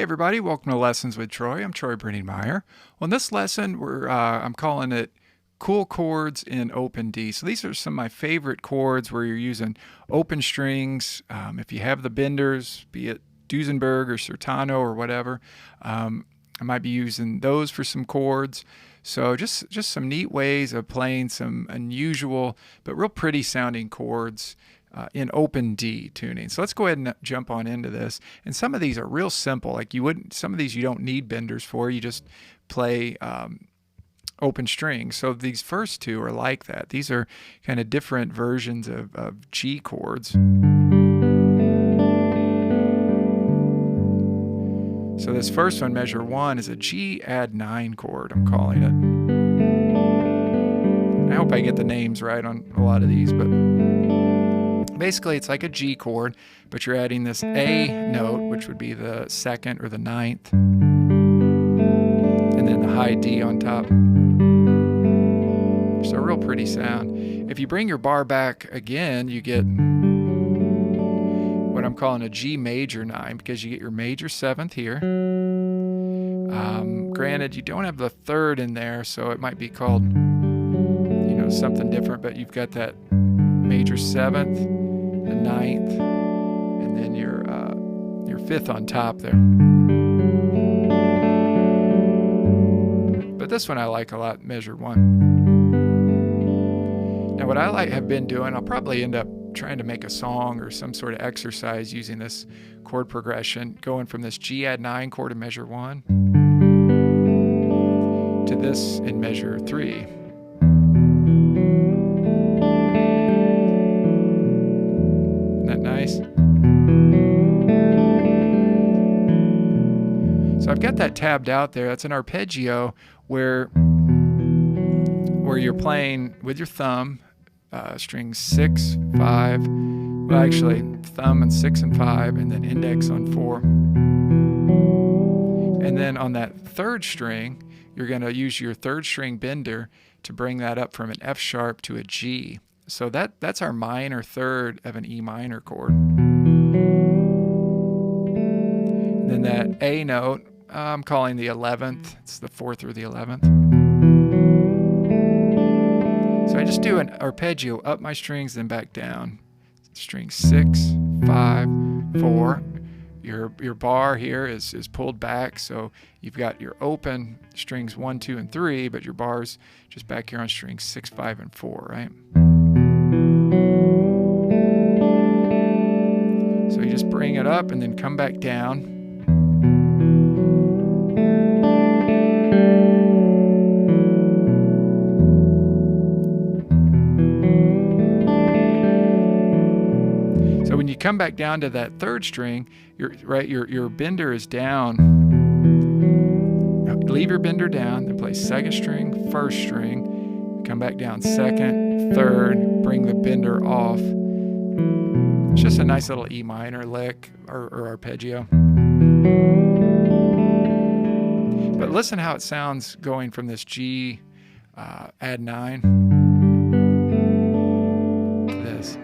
Hey everybody, welcome to Lessons with Troy. I'm Troy Brenningmeyer. Well, in this lesson, I'm calling it Cool Chords in Open D. So these are some of my favorite chords where you're using open strings. If you have the benders, be it Duesenberg or Sertano or whatever, I might be using those for some chords. So just some neat ways of playing some unusual but real pretty sounding chords in open D tuning. So let's go ahead and jump on into this. And some of these are real simple. Like some of these you don't need benders for. You just play open strings. So these first two are like that. These are kind of different versions of G chords. So this first one, measure 1, is a G add 9 chord, I'm calling it. I hope I get the names right on a lot of these, but basically it's like a G chord, but you're adding this A note, which would be the second or the ninth, and then the high D on top. So a real pretty sound. If you bring your bar back again, you get what I'm calling a G major 9, because you get your major 7th here. Granted, you don't have the 3rd in there, so it might be called, something different, but you've got that major 7th, the 9th, and then your 5th on top there. But this one I like a lot, measure 1. Now what I have been doing, I'll probably end up trying to make a song or some sort of exercise using this chord progression, going from this G add 9 chord in measure 1 to this in measure 3. Isn't that nice? So I've got that tabbed out there. That's an arpeggio where you're playing with your thumb, strings 6, 5, well actually thumb and 6 and 5, and then index on 4. And then on that 3rd string, you're going to use your 3rd string bender to bring that up from an F sharp to a G. So that's our minor 3rd of an E minor chord. And then that A note, I'm calling the 11th. It's the 4th or the 11th. So I just do an arpeggio up my strings, then back down. String 6, 5, 4. Your bar here is pulled back, so you've got your open strings 1, 2, and 3, but your bar's just back here on strings 6, 5, and 4, right? So you just bring it up and then come back down. So when you come back down to that 3rd string, your bender is down. Now, leave your bender down, then play 2nd string, 1st string, come back down 2nd, 3rd, bring the bender off. It's just a nice little E minor lick or arpeggio. But listen how it sounds going from this G add 9 to this.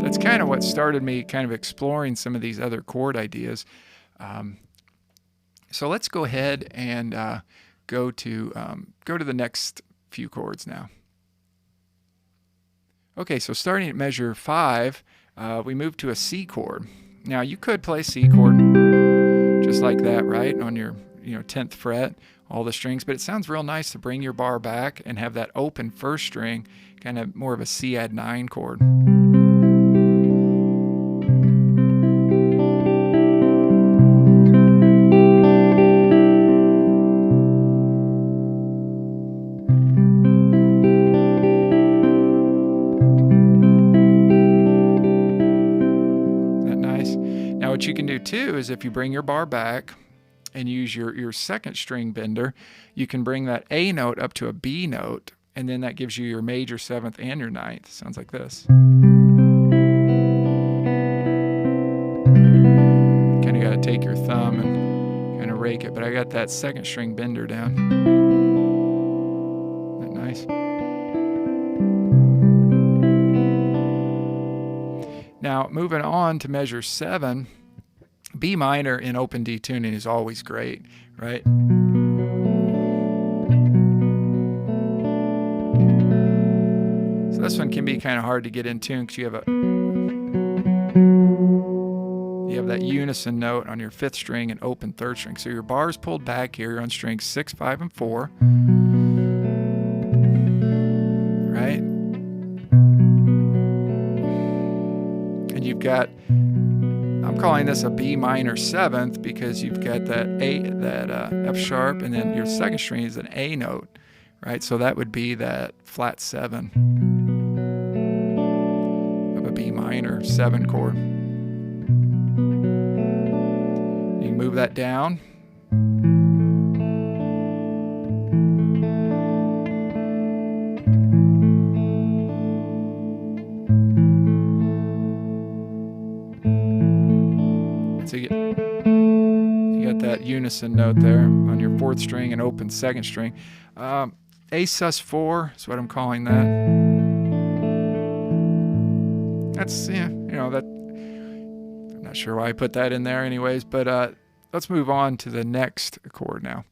That's kind of what started me kind of exploring some of these other chord ideas. So let's go ahead and go to the next few chords now. Okay, so starting at measure 5, we move to a C chord. Now you could play C chord just like that, right, on your 10th fret, all the strings, but it sounds real nice to bring your bar back and have that open 1st string, kind of more of a C add 9 chord. What you can do too is if you bring your bar back and use your 2nd string bender, you can bring that A note up to a B note, and then that gives you your major 7th and your 9th. Sounds like this. Kind of got to take your thumb and kind of rake it, but I got that 2nd string bender down. Isn't that nice? Now, moving on to measure 7, B minor in open D tuning is always great, right? So this one can be kind of hard to get in tune because you have that unison note on your 5th string and open 3rd string. So your bar is pulled back here. You're on strings 6, 5, and 4. Right? And you've got, I'm calling this a B minor 7th because you've got that F sharp, and then your 2nd string is an A note, right? So that would be that flat 7 of a B minor 7 chord. You can move that down. So you got that unison note there on your 4th string and open 2nd string. A sus4 is what I'm calling that. That's, that, I'm not sure why I put that in there anyways, but let's move on to the next chord now.